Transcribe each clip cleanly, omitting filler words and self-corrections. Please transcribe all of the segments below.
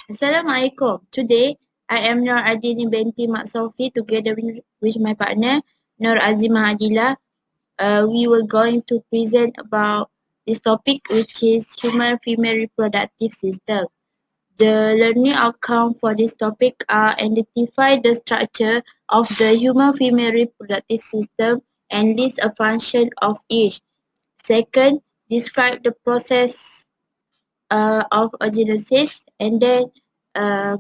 Assalamualaikum. Today, I am Nur Adini binti Mak Sofi together with my partner Nur Azimah Adila. We were going to present about this topic which is human female reproductive system. The learning outcome for this topic are identify the structure of the human female reproductive system and list a function of each. Second, describe the process of oogenesis and then uh,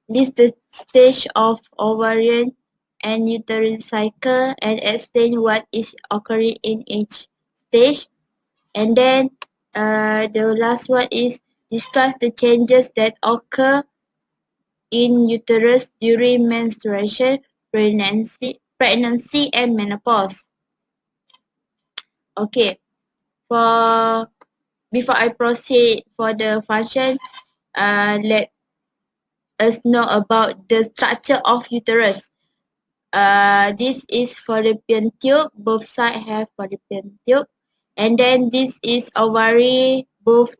list the stage of ovarian and uterine cycle and explain what is occurring in each stage. And then the last one is discuss the changes that occur in uterus during menstruation, pregnancy and menopause. Okay, for before I proceed for the function, let us know about the structure of uterus. This is fallopian tube. Both sides have fallopian tube, and then this is ovary. Both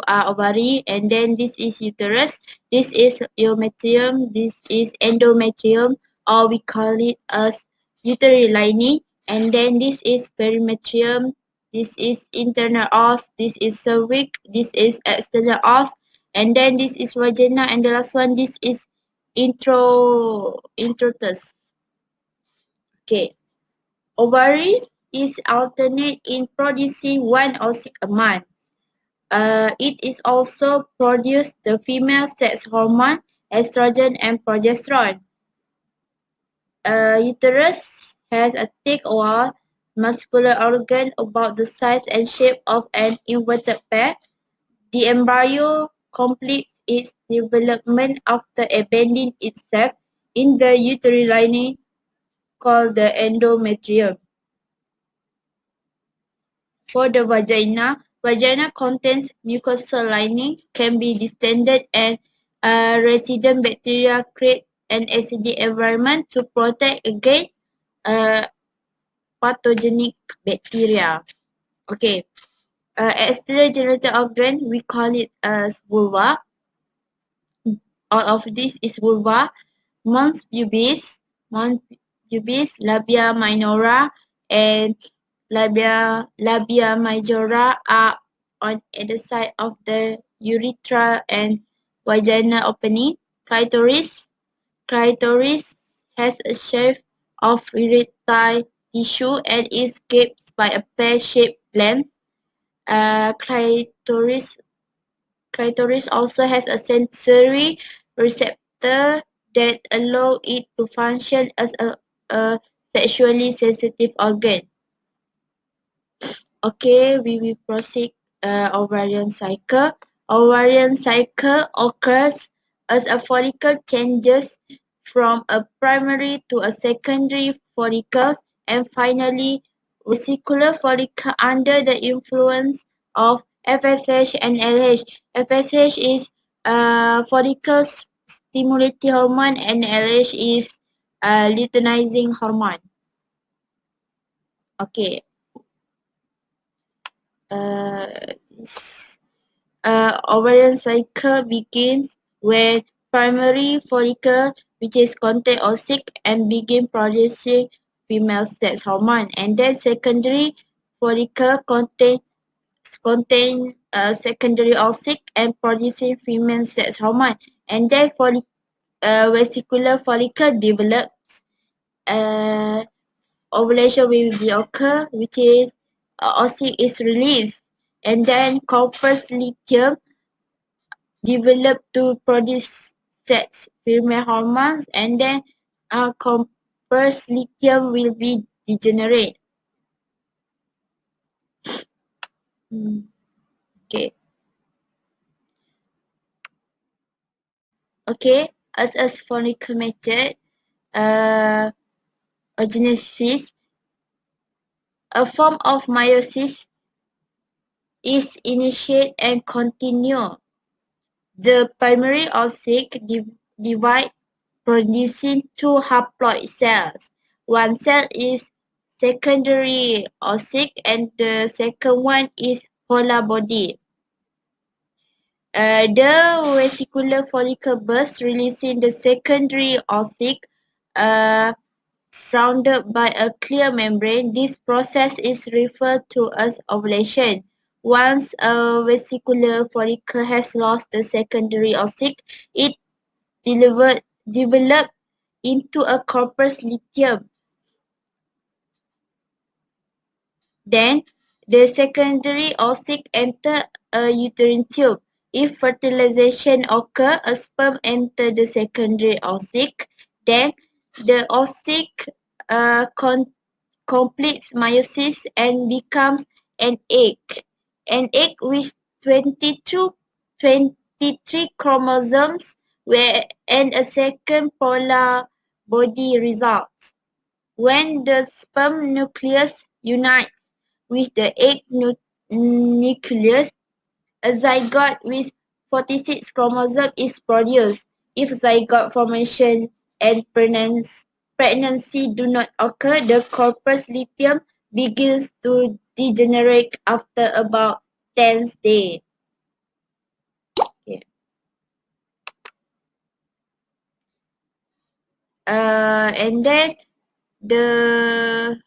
are ovary, and then this is uterus. This is umetrium. This is endometrium, or we call it as uterine lining. And then this is perimetrium. This is internal os. This is cervix. This is external os. And then this is vagina, and the last one this is introitus. Okay. Ovaries is alternate in producing one oocyte a month. It is also produce the female sex hormone, estrogen and progesterone. Uterus has a thick wall, muscular organ about the size and shape of an inverted pear. The embryo completes its development after abandoning itself in the uterine lining called the endometrium. For the vagina contains mucosal lining, can be distended and resident bacteria create an acidic environment to protect against uh, pathogenic bacteria. Okay, external genital organ, we call it as vulva. All of this is vulva. Mons pubis, labia minora, and labia majora are on either side of the urethra and vaginal opening. Clitoris has a shape of erectile tissue and is capped by a pear-shaped gland. Clitoris also has a sensory receptor that allow it to function as a sexually sensitive organ. Okay, we will proceed ovarian cycle. Ovarian cycle occurs as a follicle changes from a primary to a secondary follicle and finally vesicular follicle under the influence of FSH and LH. FSH is follicle stimulating hormone and LH is luteinizing hormone. Okay. This ovarian cycle begins when primary follicle which is contain oocyte and begin producing female sex hormone, and then secondary follicle contain secondary oocyte and producing female sex hormone, and then vesicular follicle develops. Ovulation will be occur, which is oocyte is released, and then corpus luteum develop to produce sex female hormones, and then corpus luteum will be degenerate. Okay. Okay, as follicle method, oogenesis, a form of meiosis is initiate and continue. The primary oocyte divide producing two haploid cells. One cell is secondary oocyte and the second one is polar body. The vesicular follicle bursts, releasing the secondary oocyte surrounded by a clear membrane. This process is referred to as ovulation. Once a vesicular follicle has lost the secondary oocyte, it develop into a corpus luteum. Then, the secondary oocyte enter a uterine tube. If fertilization occurs, a sperm enter the secondary oocyte. Then, the oocyte completes meiosis and becomes an egg. An egg with 23 chromosomes where, and a second polar body results. When the sperm nucleus unites with the egg nucleus, a zygote with 46 chromosomes is produced. If zygote formation and pregnancy do not occur, the corpus luteum begins to degenerate after about 10 days. Okay. And then the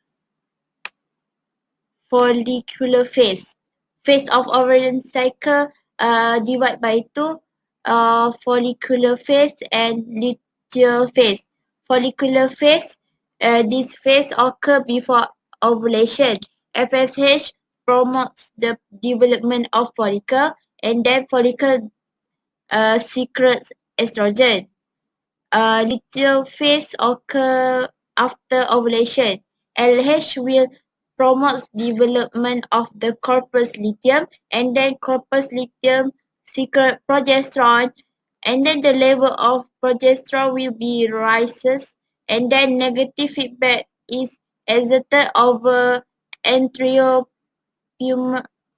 follicular phase. Phase of ovarian cycle divide by two, follicular phase and luteal phase. Follicular phase, this phase occur before ovulation. FSH promotes the development of follicle and then follicle secretes estrogen. Luteal phase occur after ovulation. LH will promote development of the corpus luteum and then corpus luteum secrete progesterone and then the level of progesterone will be rises and then negative feedback is exerted over anterior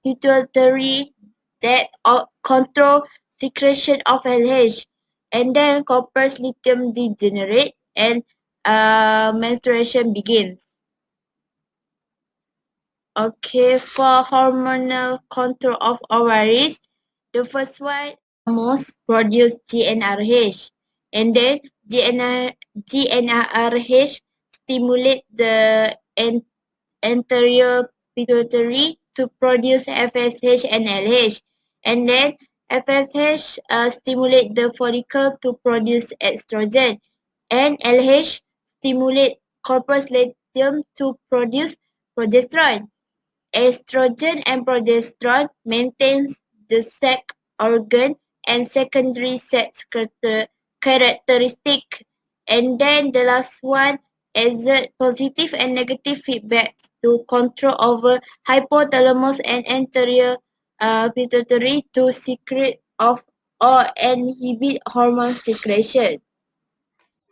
pituitary that control secretion of LH and then corpus luteum degenerate and menstruation begins. Okay, for hormonal control of ovaries, the first one most produce GnRH and then GnRH stimulate the anterior pituitary to produce FSH and LH. And then FSH stimulate the follicle to produce estrogen. And LH stimulate corpus luteum to produce progesterone. Estrogen and progesterone maintains the sex organ and secondary sex characteristic. And then the last one exert positive and negative feedbacks to control over hypothalamus and anterior pituitary to secrete of or inhibit hormone secretion.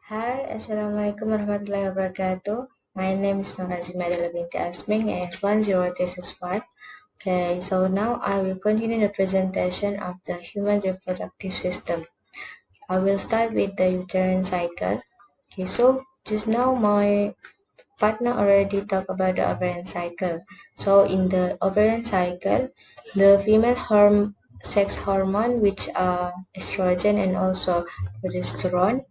Hi, Assalamualaikum warahmatullahi wabarakatuh. My name is Norazima binti Asming and 10 Okay, so now I will continue the presentation of the human reproductive system. I will start with the uterine cycle. Okay, so just now my partner already talked about the ovarian cycle. So in the ovarian cycle, the female sex hormone, which are estrogen and also progesterone,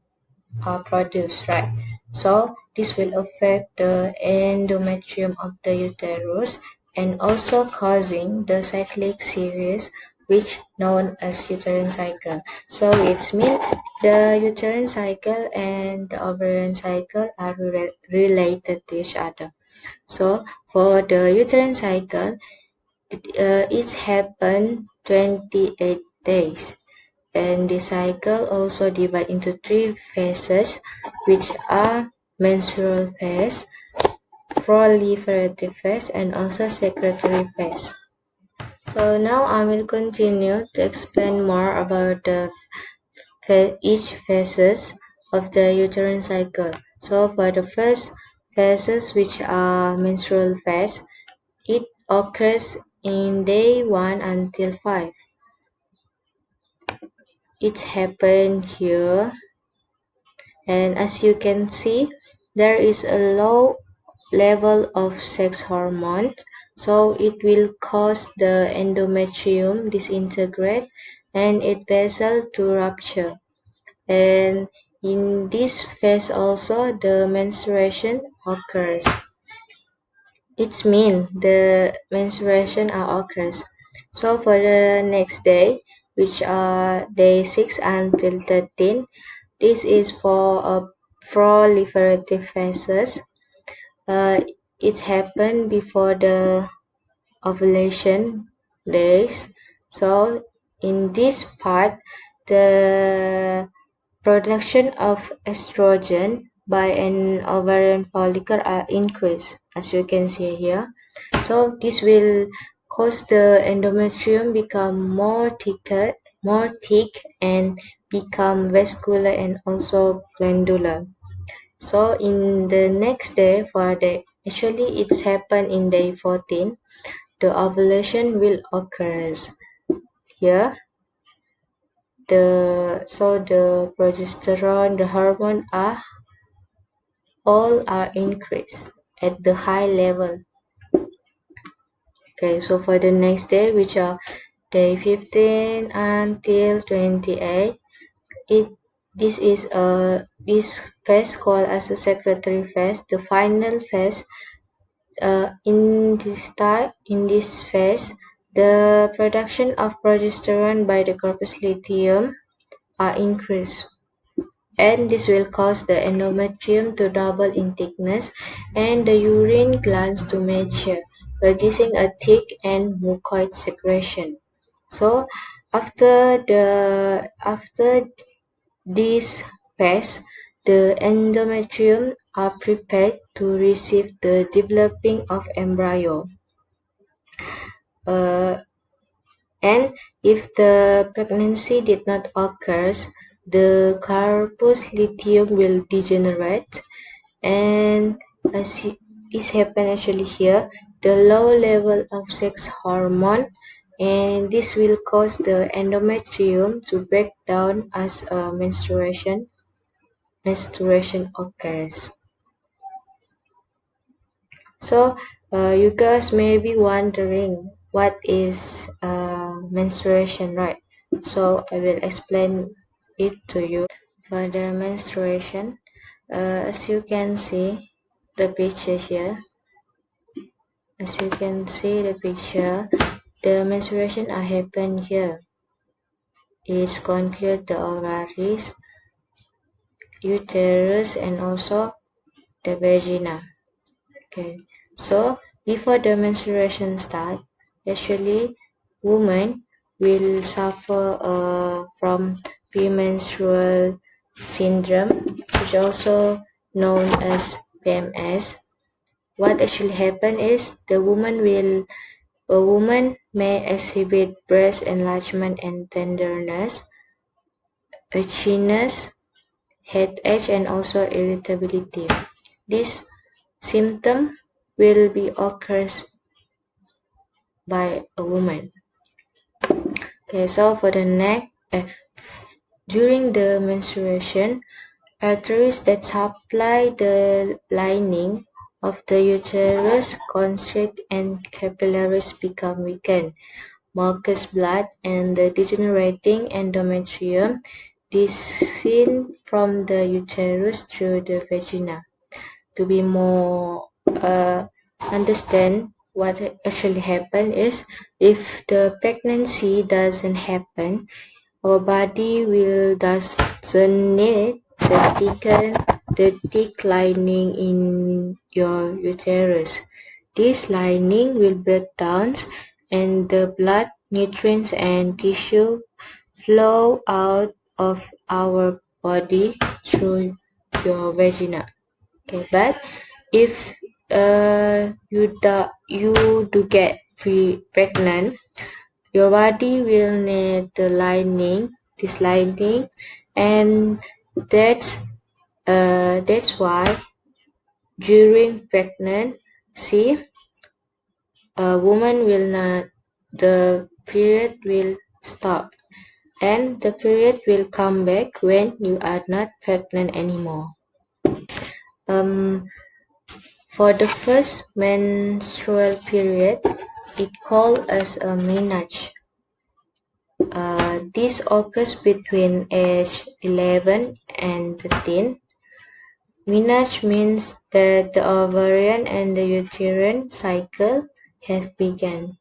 are produced, right? So this will affect the endometrium of the uterus and also causing the cyclic series which known as uterine cycle. So it means the uterine cycle and the ovarian cycle are related to each other. So for the uterine cycle, it happens 28 days. And the cycle also divides into 3 phases, which are menstrual phase, proliferative phase, and also secretory phase. So now I will continue to explain more about each phases of the uterine cycle. So for the first phases, which are menstrual phase, it occurs in day 1 until 5. It happened here, and as you can see, there is a low level of sex hormone, so it will cause the endometrium disintegrate and its vessel to rupture. And in this phase also the menstruation occurs. It's mean the menstruation occurs. So for the next day, which are day 6 until 13, this is for a proliferative phases. Uh, it happened before the ovulation days. So in this part, the production of estrogen by an ovarian follicle are increased, as you can see here. So this will cause the endometrium become more thick and become vascular and also glandular. So in the next day, actually it's happened in day 14, the ovulation will occur. Here the progesterone, the hormone are increased at the high level. Okay, so for the next day, which are day 15 until 28, it this phase called as a secretory phase, the final phase. In this phase, the production of progesterone by the corpus luteum are increased, and this will cause the endometrium to double in thickness and the urine glands to mature, producing a thick and mucoid secretion. So after this phase, the endometrium are prepared to receive the developing of embryo. Uh, and if the pregnancy did not occur, the corpus luteum will degenerate, and as this happen actually here, the low level of sex hormone, and this will cause the endometrium to break down as a menstruation occurs. So you guys may be wondering what is menstruation, right? So I will explain it to you. For the menstruation, as you can see the picture here, the menstruation happen here. It conclude the ovaries, uterus, and also the vagina. Okay, so before the menstruation start, actually women will suffer from premenstrual syndrome, which also known as PMS. What actually happen is a woman may exhibit breast enlargement and tenderness, itchiness, headache, and also irritability. This symptom will be occurs by a woman. Okay, so for the neck, during the menstruation, arteries that supply the lining of the uterus constrict and capillaries become weakened. Mucous blood and the degenerating endometrium descend from the uterus through the vagina. To be more understand what actually happened is, if the pregnancy doesn't happen, our body will doesn't need the thick lining in your uterus. This lining will break down and the blood, nutrients, and tissue flow out of our body through your vagina. Okay, but if you do get pregnant, your body will need this lining, and that's why during pregnancy, a woman will not the period will stop, and the period will come back when you are not pregnant anymore. For the first menstrual period, it called as a menarche. This occurs between age 11 and 13. Menarche means that the ovarian and the uterine cycle have begun.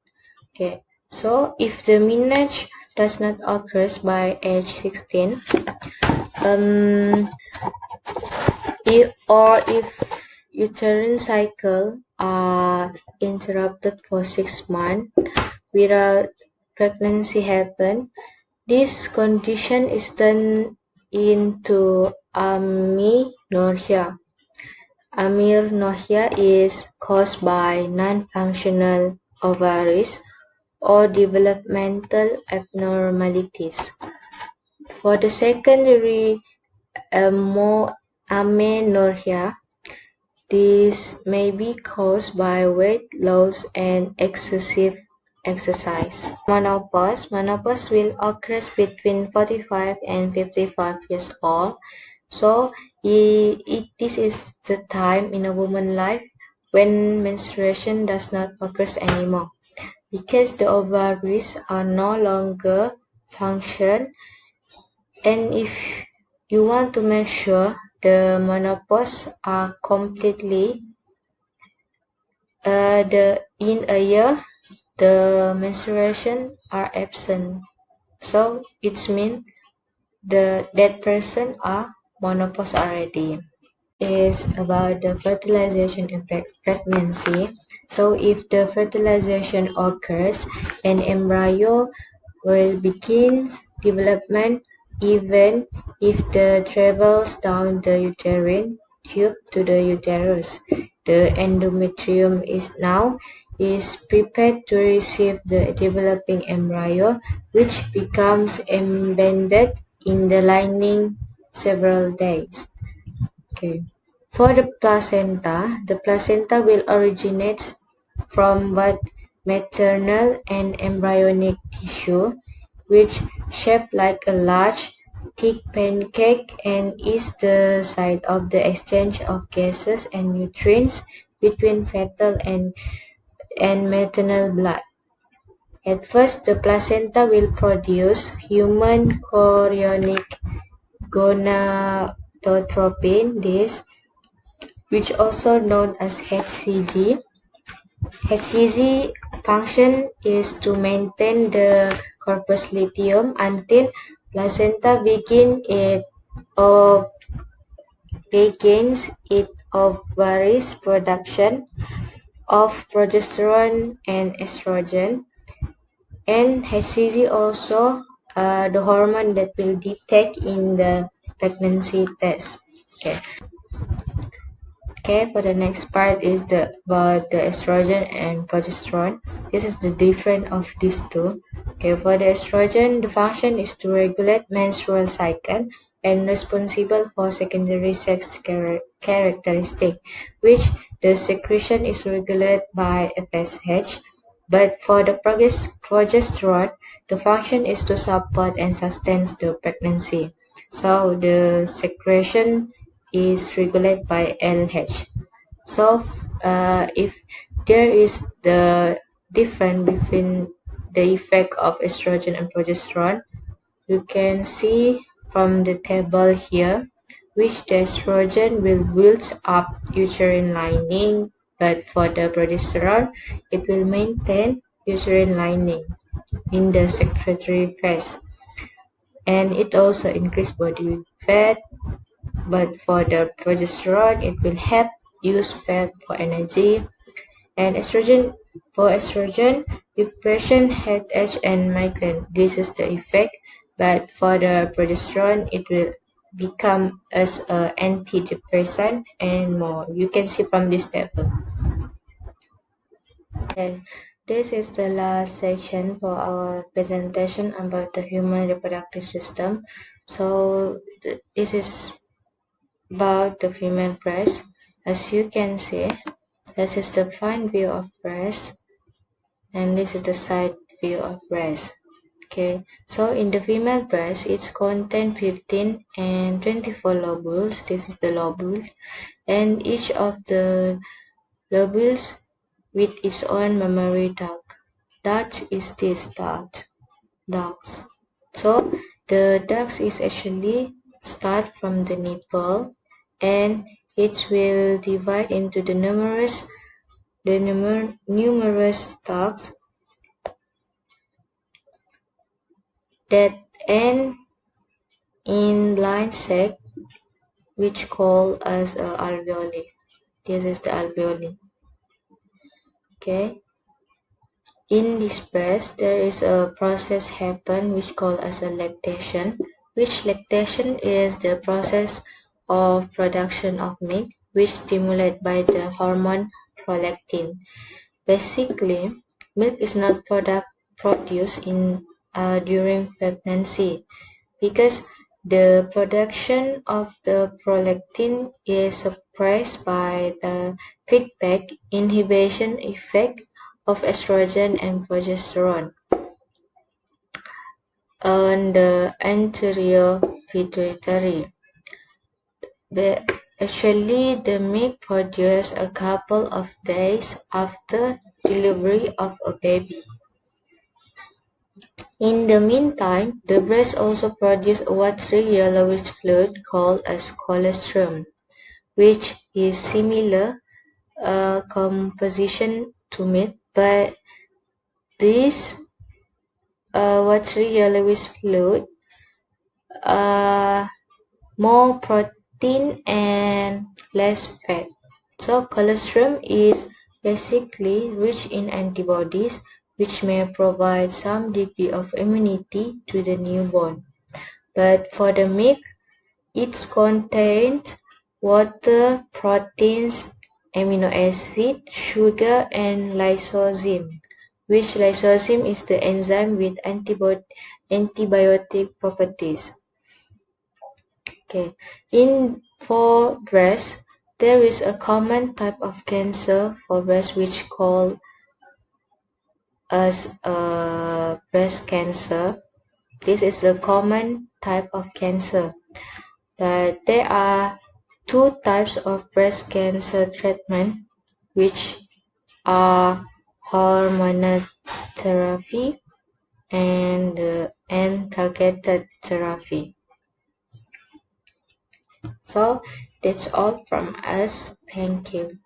Okay, so if the menarche does not occur by age 16, if uterine cycle are interrupted for 6 months without pregnancy happen, this condition is turned into amenorrhea. Amenorrhea is caused by non-functional ovaries or developmental abnormalities. For the secondary amenorrhea, this may be caused by weight loss and excessive exercise. Menopause will occur between 45 and 55 years old. So this is the time in a woman's life when menstruation does not occur anymore, because the ovaries are no longer function. And if you want to make sure the menopause are completely in a year, the menstruation are absent. So it means that person are menopause already. Is about the fertilization in pregnancy. So if the fertilization occurs, an embryo will begin development even if the travels down the uterine tube to the uterus. The endometrium is prepared to receive the developing embryo, which becomes embedded in the lining several days. Okay. For the placenta will originate from both maternal and embryonic tissue, which shaped like a large, thick pancake and is the site of the exchange of gases and nutrients between fetal and maternal blood. At first, the placenta will produce human chorionic gonadotropin, which also known as HCG. HCG function is to maintain the corpus luteum until placenta begins its ovaries production of progesterone and estrogen. And HCG also the hormone that will detect in the pregnancy test. Okay, for the next part is about the estrogen and progesterone. This is the difference of these two. Okay, for the estrogen, the function is to regulate menstrual cycle and responsible for secondary sex characteristic, which the secretion is regulated by FSH. But for the progesterone, the function is to support and sustain the pregnancy. So the secretion is regulated by LH. So if there is the difference between the effect of estrogen and progesterone, you can see from the table here, which the estrogen will build up uterine lining, but for the progesterone, it will maintain uterine lining in the secretory phase. And it also increase body fat, but for the progesterone, it will help use fat for energy. And for estrogen, depression, headache, and migraine. This is the effect. But for the progesterone, it will become as an antidepressant and more. You can see from this table. Okay. This is the last section for our presentation about the human reproductive system. So this is about the female breast. As you can see, this is the front view of breast and this is the side view of breast. Okay, so in the female breast, it contains 15 and 24 lobules. This is the lobules, and each of the lobules with its own mammary duct. Duct is this ducts. So the ducts is actually start from the nipple, and it will divide into the numerous ducts that end in line sac, which called as alveoli. This is the alveoli. Okay. In this breast, there is a process happen which called as a lactation, which lactation is the process of production of milk, which stimulated by the hormone prolactin. Basically, milk is not produced during pregnancy because the production of the prolactin is suppressed by the feedback inhibition effect of estrogen and progesterone on the anterior pituitary. Actually, the milk produced a couple of days after delivery of a baby. In the meantime, the breast also produces a watery yellowish fluid called as colostrum, which is similar composition to milk, but this watery yellowish fluid more protein and less fat. So colostrum is basically rich in antibodies, which may provide some degree of immunity to the newborn. But for the milk, it contains water, proteins, amino acid, sugar, and lysozyme, which lysozyme is the enzyme with antibiotic properties. Okay. For breast, there is a common type of cancer for breast which called as breast cancer. This is a common type of cancer, but there are two types of breast cancer treatment, which are hormonal therapy and targeted therapy. So that's all from us. Thank you.